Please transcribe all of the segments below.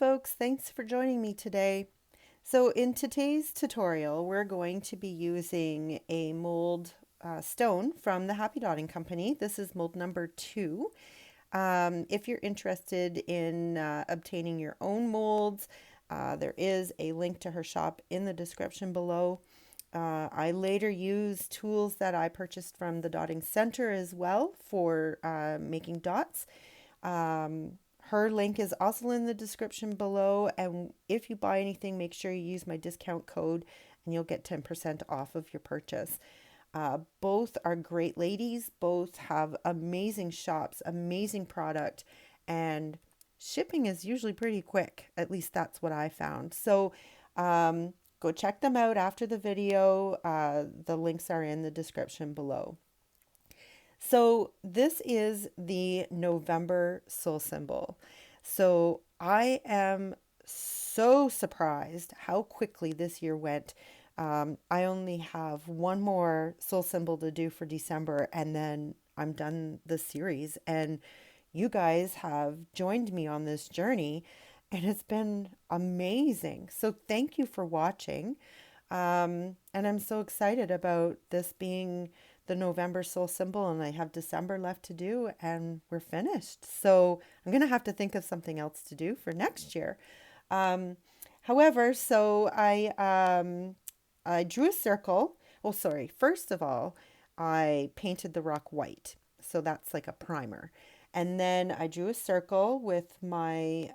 folks, thanks for joining me today. So in today's tutorial, we're going to be using a mold stone from the Happy Dotting Company. This is mold number 2. If you're interested in obtaining your own molds, there is a link to her shop in the description below. I later used tools that I purchased from the Dotting Center as well for making dots. Her link is also in the description below, and if you buy anything, make sure you use my discount code and you'll get 10% off of your purchase. Both are great ladies, both have amazing shops, amazing product, and shipping is usually pretty quick. At least that's what I found. So go check them out after the video. The links are in the description below. So this is the November soul symbol. So I am so surprised how quickly this year went. I only have one more soul symbol to do for December, and then I'm done the series. And you guys have joined me on this journey, and it's been amazing. So thank you for watching. And I'm so excited about this being the November soul symbol, and I have December left to do, and we're finished. So I'm going to have to think of something else to do for next year. However, so I drew a circle. Oh, sorry. First of all, I painted the rock white. So that's like a primer. And then I drew a circle with my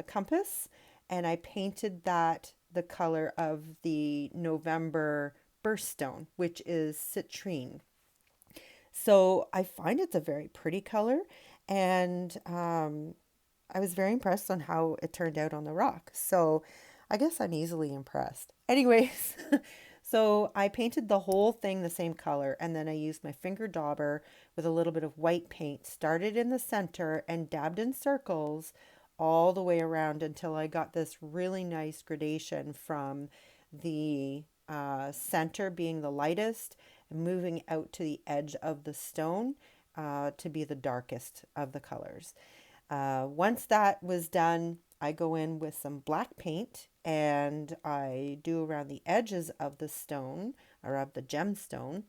compass, and I painted that the color of the November birthstone, which is citrine. So I find it's a very pretty color, and I was very impressed on how it turned out on the rock. So I guess I'm easily impressed. Anyways, so I painted the whole thing the same color, and then I used my finger dauber with a little bit of white paint, started in the center and dabbed in circles all the way around until I got this really nice gradation from the center being the lightest, moving out to the edge of the stone to be the darkest of the colors. Once that was done, I go in with some black paint and I do around the edges of the stone or of the gemstone,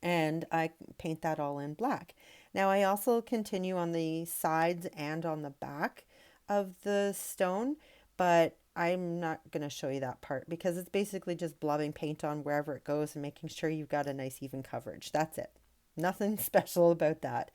and I paint that all in black. Now I also continue on the sides and on the back of the stone, but I'm not going to show you that part because it's basically just blobbing paint on wherever it goes and making sure you've got a nice even coverage. That's it. Nothing special about that.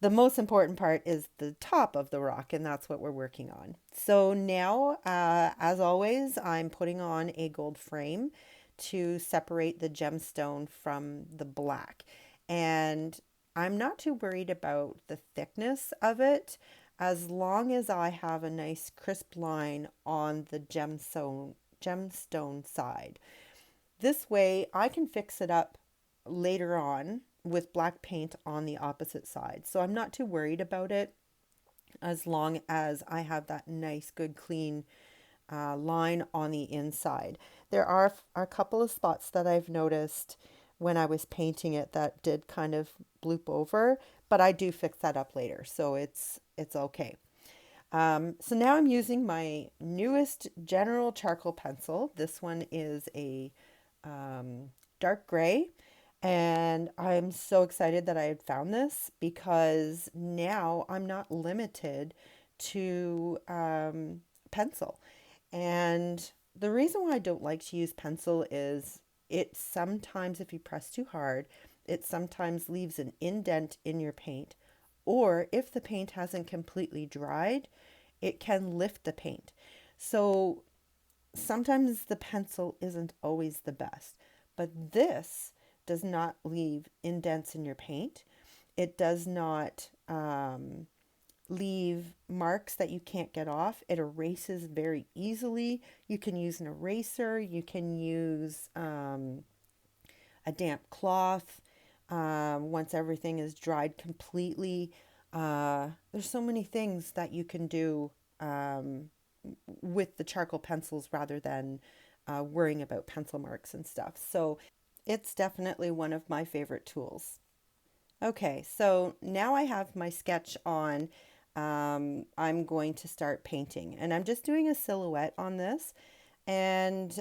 The most important part is the top of the rock, and that's what we're working on. So now, as always, I'm putting on a gold frame to separate the gemstone from the black. And I'm not too worried about the thickness of it as long as I have a nice crisp line on the gemstone side. This way I can fix it up later on with black paint on the opposite side. So I'm not too worried about it as long as I have that nice, good, clean line on the inside. There are a couple of spots that I've noticed when I was painting it that did kind of bloop over, but I do fix that up later, so it's okay. So now I'm using my newest General charcoal pencil. This one is a dark gray, and I'm so excited that I had found this because now I'm not limited to pencil. And the reason why I don't like to use pencil is it sometimes, if you press too hard, it sometimes leaves an indent in your paint. Or if the paint hasn't completely dried, it can lift the paint. So sometimes the pencil isn't always the best. But this does not leave indents in your paint. It does not leave marks that you can't get off. It erases very easily. You can use an eraser. You can use a damp cloth once everything is dried completely. There's so many things that you can do with the charcoal pencils rather than worrying about pencil marks and stuff. So it's definitely one of my favorite tools. Okay, so now I have my sketch on. I'm going to start painting. And I'm just doing a silhouette on this. And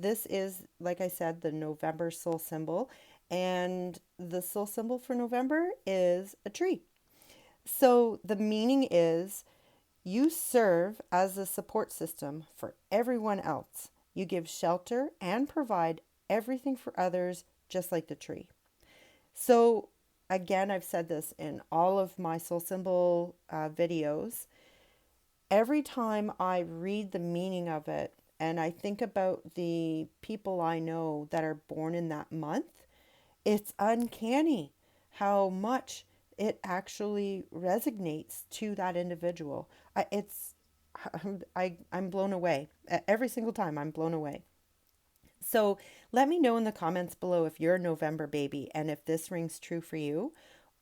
this is, like I said, the November soul symbol. And the soul symbol for November is a tree. So the meaning is you serve as a support system for everyone else. You give shelter and provide everything for others, just like the tree. So, again, I've said this in all of my soul symbol videos. Every time I read the meaning of it and I think about the people I know that are born in that month, it's uncanny how much it actually resonates to that individual. I'm blown away. Every single time I'm blown away. So let me know in the comments below if you're a November baby and if this rings true for you,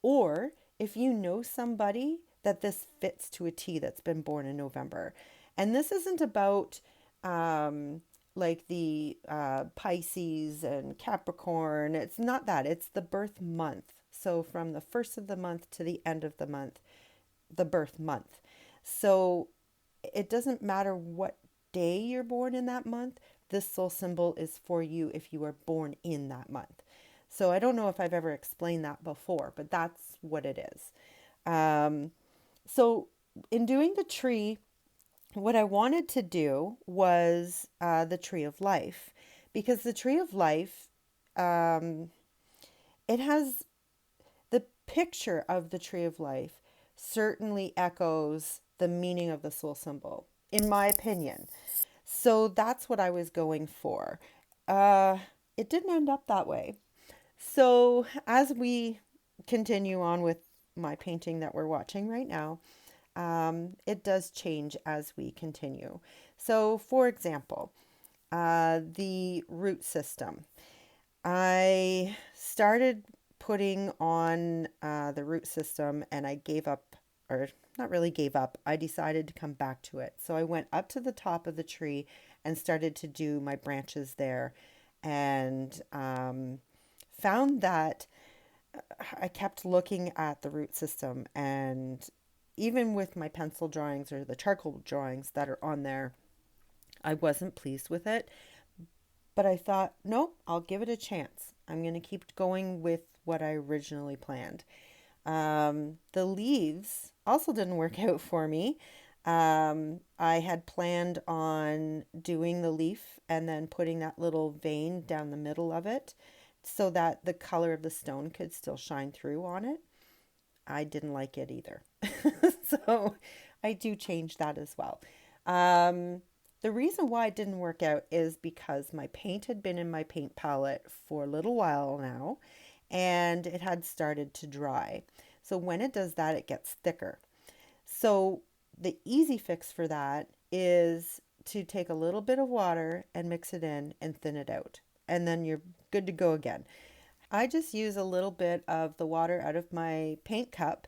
or if you know somebody that this fits to a T that's been born in November. And this isn't about like the Pisces and Capricorn. It's not that. It's the birth month. So from the first of the month to the end of the month, the birth month. So it doesn't matter what day you're born in that month. This soul symbol is for you if you are born in that month. So I don't know if I've ever explained that before, but that's what it is. So in doing the tree, what I wanted to do was the tree of life, because the tree of life, it has the picture of the tree of life certainly echoes the meaning of the soul symbol, in my opinion. So that's what I was going for. It didn't end up that way. So as we continue on with my painting that we're watching right now, it does change as we continue. So for example, the root system. I started putting on the root system and I gave up, or not really gave up, I decided to come back to it. So I went up to the top of the tree and started to do my branches there, and found that I kept looking at the root system, and even with my pencil drawings or the charcoal drawings that are on there, I wasn't pleased with it. But I thought, nope, I'll give it a chance. I'm going to keep going with what I originally planned. The leaves also didn't work out for me. I had planned on doing the leaf and then putting that little vein down the middle of it so that the color of the stone could still shine through on it. I didn't like it either. So I do change that as well. The reason why it didn't work out is because my paint had been in my paint palette for a little while now, and it had started to dry. So when it does that, it gets thicker. So the easy fix for that is to take a little bit of water and mix it in and thin it out. And then you're good to go again. I just use a little bit of the water out of my paint cup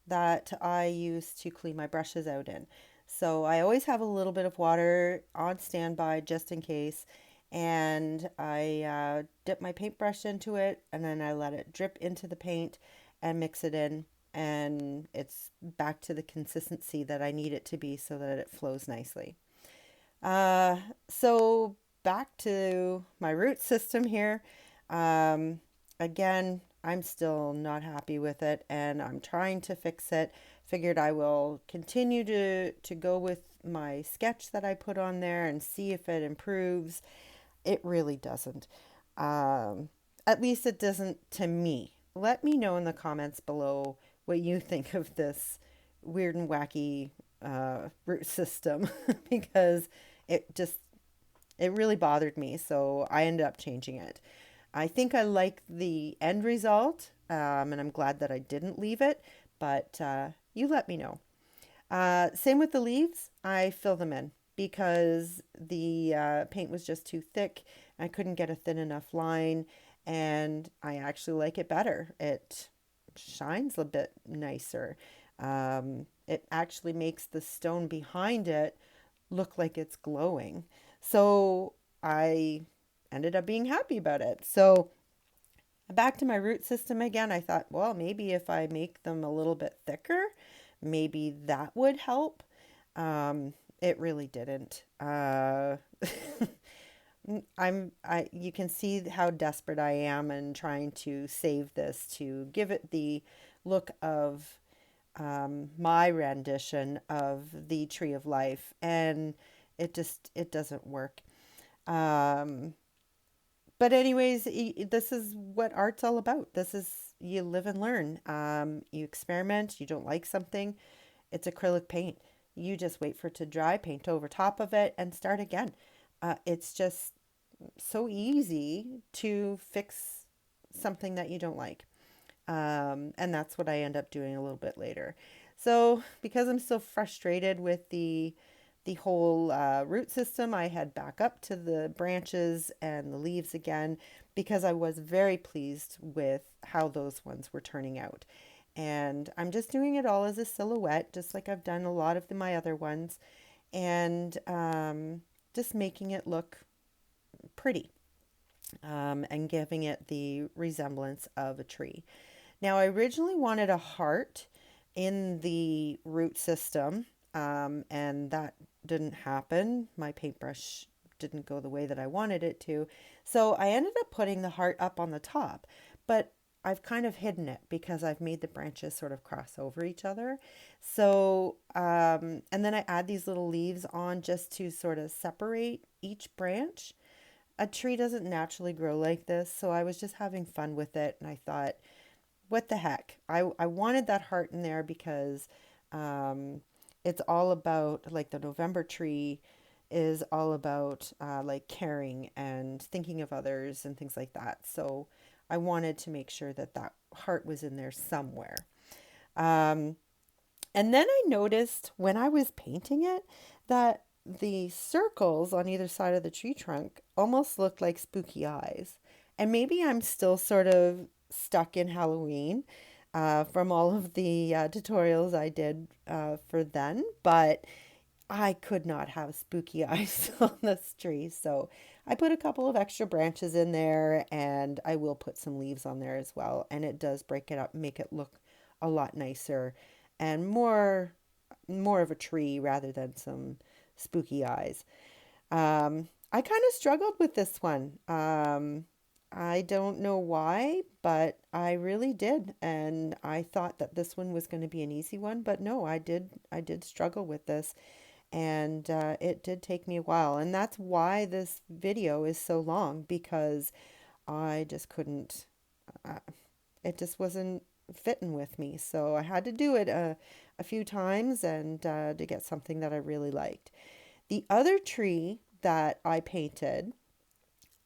that I use to clean my brushes out in. So I always have a little bit of water on standby just in case. And I dip my paintbrush into it and then I let it drip into the paint and mix it in. And it's back to the consistency that I need it to be so that it flows nicely. So back to my root system here. Again, I'm still not happy with it and I'm trying to fix it. Figured I will continue to go with my sketch that I put on there and see if it improves. It really doesn't. At least it doesn't to me. Let me know in the comments below what you think of this weird and wacky root system because it really bothered me. So I ended up changing it. I think I like the end result, and I'm glad that I didn't leave it, but you let me know. Same with the leaves. I fill them in because the paint was just too thick. I couldn't get a thin enough line, and I actually like it better. It shines a bit nicer. It actually makes the stone behind it look like it's glowing. So I ended up being happy about it. So back to my root system again, I thought, well, maybe if I make them a little bit thicker, maybe that would help. It really didn't. You can see how desperate I am in trying to save this to give it the look of my rendition of the Tree of Life, and it doesn't work. Um, but anyways, this is what art's all about. This is you live and learn. You experiment. You don't like something, it's acrylic paint. You just wait for it to dry, paint over top of it, and start again. It's just so easy to fix something that you don't like. And that's what I end up doing a little bit later. So because I'm still frustrated with the whole root system, I head back up to the branches and the leaves again because I was very pleased with how those ones were turning out. And I'm just doing it all as a silhouette, just like I've done a lot of my other ones, and just making it look pretty, and giving it the resemblance of a tree. Now, I originally wanted a heart in the root system, and that didn't happen. My paintbrush didn't go the way that I wanted it to. So I ended up putting the heart up on the top, but I've kind of hidden it because I've made the branches sort of cross over each other. So, and then I add these little leaves on just to sort of separate each branch. A tree doesn't naturally grow like this, so I was just having fun with it, and I thought, what the heck? I wanted that heart in there because um, it's all about, like, the November tree is all about like caring and thinking of others and things like that. So I wanted to make sure that that heart was in there somewhere. Um, and then I noticed when I was painting it that the circles on either side of the tree trunk almost looked like spooky eyes. And maybe I'm still sort of stuck in Halloween from all of the tutorials I did for then, but I could not have spooky eyes on this tree. So I put a couple of extra branches in there, and I will put some leaves on there as well. And it does break it up, make it look a lot nicer and more of a tree rather than some spooky eyes. I kind of struggled with this one. I don't know why, but I really did. And I thought that this one was going to be an easy one, but no, I did struggle with this. And it did take me a while. And that's why this video is so long, because I just couldn't, uh, it just wasn't fitting with me. So I had to do it a few times and to get something that I really liked. The other tree that I painted,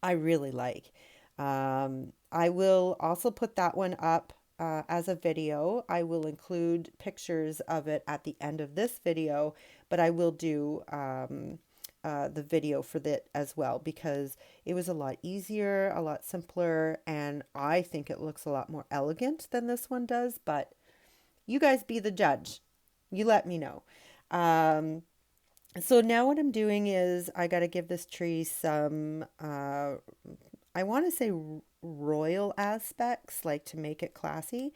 I really like. I will also put that one up as a video. I will include pictures of it at the end of this video, but I will do the video for that as well because it was a lot easier, a lot simpler, and I think it looks a lot more elegant than this one does. But you guys be the judge. You let me know. Um, so now what I'm doing is I got to give this tree some, I want to say royal aspects, like to make it classy.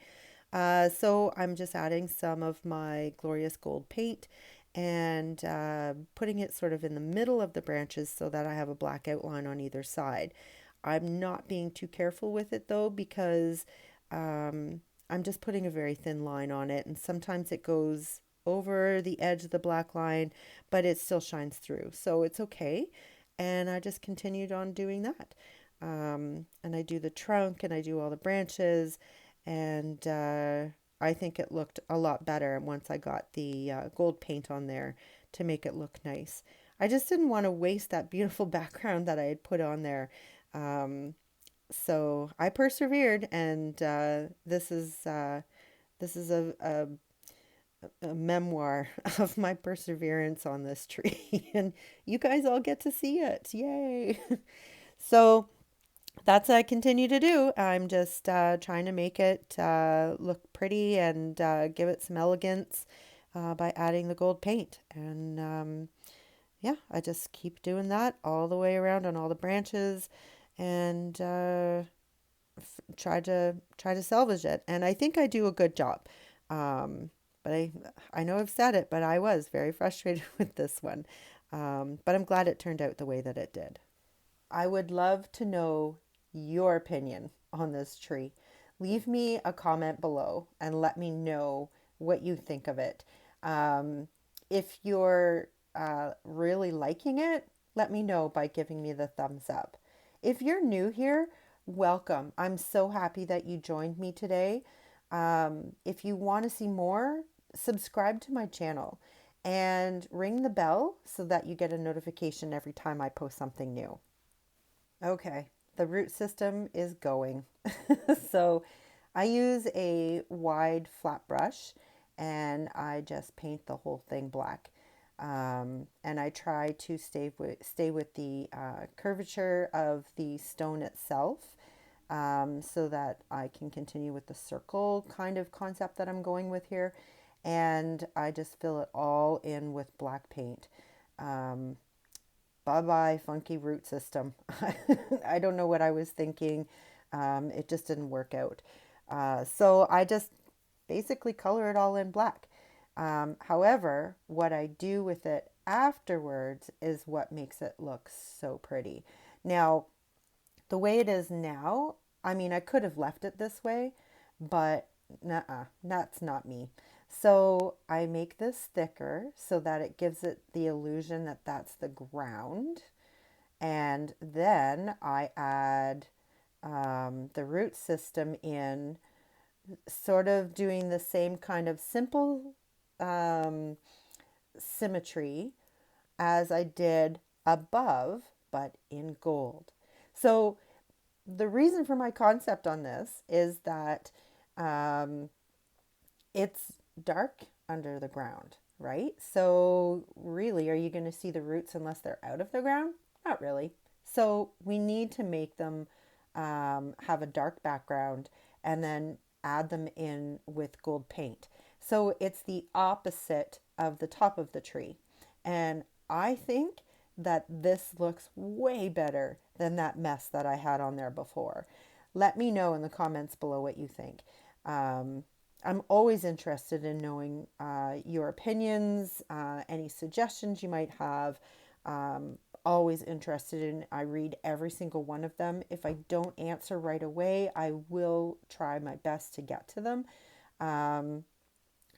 So I'm just adding some of my glorious gold paint and putting it sort of in the middle of the branches so that I have a black outline on either side. I'm not being too careful with it though because I'm just putting a very thin line on it, and sometimes it goes over the edge of the black line, but it still shines through. So it's okay. And I just continued on doing that. And I do the trunk and I do all the branches, and I think it looked a lot better once I got the gold paint on there to make it look nice. I just didn't want to waste that beautiful background that I had put on there. Um, so I persevered, and this is a memoir of my perseverance on this tree, and you guys all get to see it. Yay! So that's what I continue to do. I'm just trying to make it look pretty and give it some elegance by adding the gold paint. And yeah, I just keep doing that all the way around on all the branches, and try to salvage it. And I think I do a good job. But I know I've said it, but I was very frustrated with this one. But I'm glad it turned out the way that it did. I would love to know your opinion on this tree. Leave me a comment below and let me know what you think of it. Um, if you're really liking it, let me know by giving me the thumbs up. If you're new here, welcome. I'm so happy that you joined me today. If you want to see more, subscribe to my channel and ring the bell so that you get a notification every time I post something new. Okay, the root system is going. So I use a wide flat brush and I just paint the whole thing black. And I try to stay with the curvature of the stone itself, so that I can continue with the circle kind of concept that I'm going with here. And I just fill it all in with black paint. Um, Bye bye, funky root system. I don't know what I was thinking. It just didn't work out. So I just basically color it all in black. However, what I do with it afterwards is what makes it look so pretty. Now, the way it is now, I mean, I could have left it this way, but nuh-uh, that's not me. So I make this thicker so that it gives it the illusion that that's the ground. And then I add the root system in, sort of doing the same kind of simple um, symmetry as I did above, but in gold. So the reason for my concept on this is that um, it's dark under the ground, right? So, really, are you going to see the roots unless they're out of the ground? Not really. So, we need to make them have a dark background and then add them in with gold paint. So, it's the opposite of the top of the tree. And I think that this looks way better than that mess that I had on there before. Let me know in the comments below what you think. Um, I'm always interested in knowing your opinions, any suggestions you might have. Always interested in, I read every single one of them. If I don't answer right away, I will try my best to get to them. Um,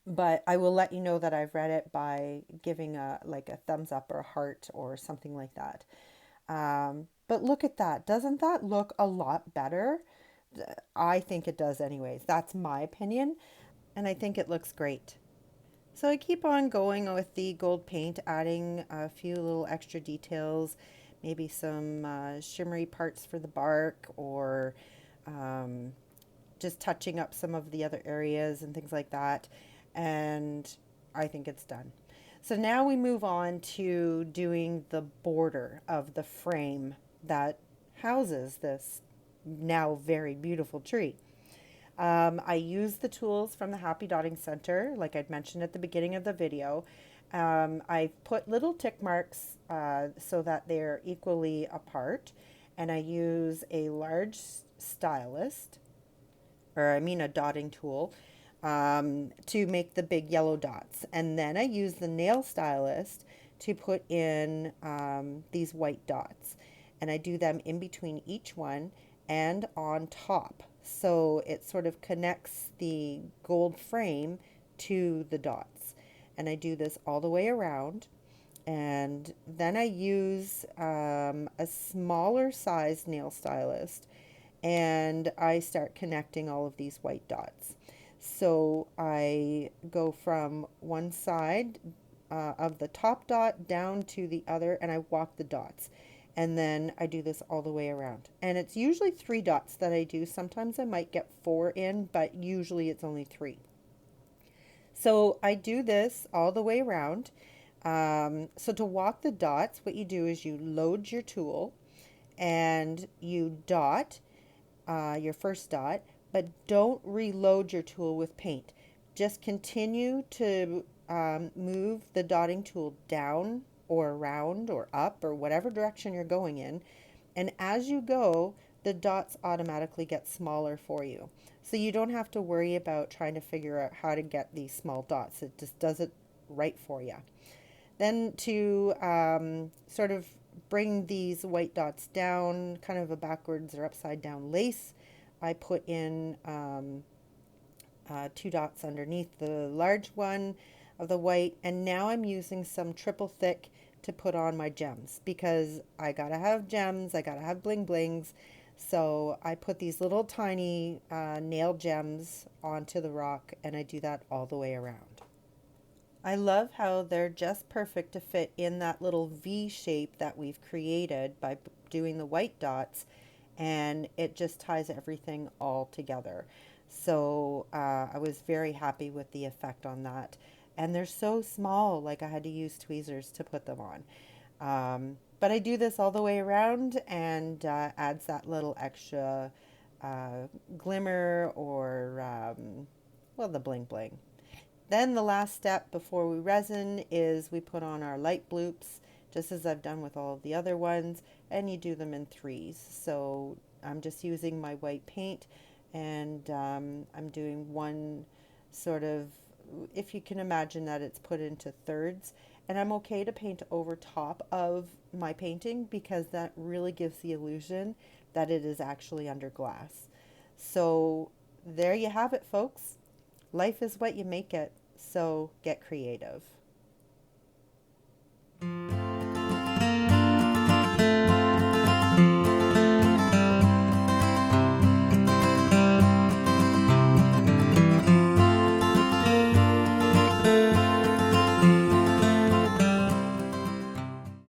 but I will let you know that I've read it by giving a thumbs up or a heart or something like that. But look at that. Doesn't that look a lot better? I think it does anyways. That's my opinion, and I think it looks great. So I keep on going with the gold paint, adding a few little extra details, maybe some shimmery parts for the bark, or um, just touching up some of the other areas and things like that. And I think it's done. So now we move on to doing the border of the frame that houses this now very beautiful tree. I use the tools from the Happy Dotting Center, like I'd mentioned at the beginning of the video. I've put little tick marks so that they're equally apart, and I use a large stylist, or I mean a dotting tool, to make the big yellow dots. And then I use the nail stylist to put in these white dots. And I do them in between each one and on top. So it sort of connects the gold frame to the dots. And I do this all the way around. And then I use a smaller size nail stylist and I start connecting all of these white dots. So I go from one side of the top dot down to the other and I walk the dots. And then I do this all the way around. And it's usually 3 dots that I do. Sometimes I might get 4 in, but usually it's only 3. So I do this all the way around. So to walk the dots, what you do is you load your tool and you dot your first dot, but don't reload your tool with paint. Just continue to move the dotting tool down or around or up or whatever direction you're going in. And as you go, the dots automatically get smaller for you. So you don't have to worry about trying to figure out how to get these small dots. It just does it right for you. Then to sort of bring these white dots down, kind of a backwards or upside down lace, I put in two dots underneath the large one of the white, and now I'm using some triple thick to put on my gems because I gotta have gems, I gotta have bling blings. So I put these little tiny nail gems onto the rock, and I do that all the way around. I love how they're just perfect to fit in that little V shape that we've created by doing the white dots, and it just ties everything all together. So I was very happy with the effect on that. And they're so small, like I had to use tweezers to put them on. But I do this all the way around, and adds that little extra glimmer or, well, the bling bling. Then the last step before we resin is we put on our light bloops, just as I've done with all of the other ones, and you do them in threes. So I'm just using my white paint, and I'm doing one sort of, if you can imagine that it's put into thirds, and I'm okay to paint over top of my painting because that really gives the illusion that it is actually under glass. So there you have it, folks. Life is what you make it, so get creative.